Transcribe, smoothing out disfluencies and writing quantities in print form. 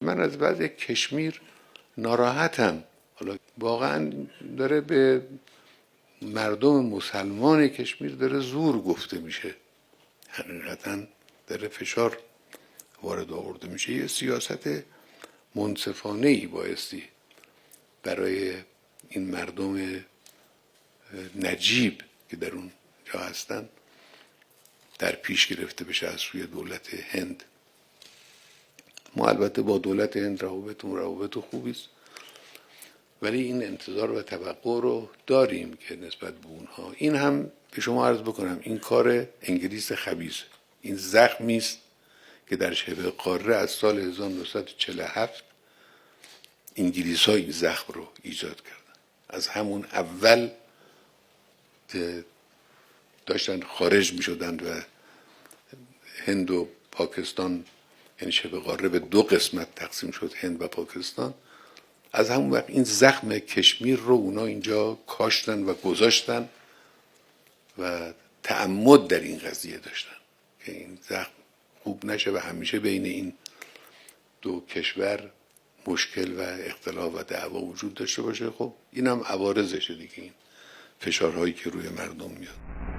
من از وضع کشمیر ناراحتم. حالا واقعا داره به مردم مسلمان کشمیر داره زور گفته میشه، حقیقتا داره فشار وارد آورده میشه. یه سیاست منصفانه ای بایستی برای این مردم نجیب که در اون جا هستن در پیش گرفته بشه از سوی دولت هند. ما البته با دولت هند روابط خوبی است، ولی این انتظار و توقع رو داریم که نسبت به اونها. این هم به شما عرض بکنم این کار انگلیس خبیثه. این زخمی است که در شبه قاره از سال 1947 انگلیس ها این زخم رو ایجاد کردن. از همون اول داشتن خارج می شدند و هند و پاکستان، یعنی شبه قاره به دو قسمت تقسیم شد، هند و پاکستان. از همون وقت این زخم کشمیر رو اونا اینجا کاشتن و گذاشتن و تعمد در این قضیه داشتن که این زخم خوب نشه و همیشه بین این دو کشور مشکل و اختلاف و دعوا وجود داشته باشه. خب اینم عوارضشه دیگه، این فشارهایی که روی مردم میاد.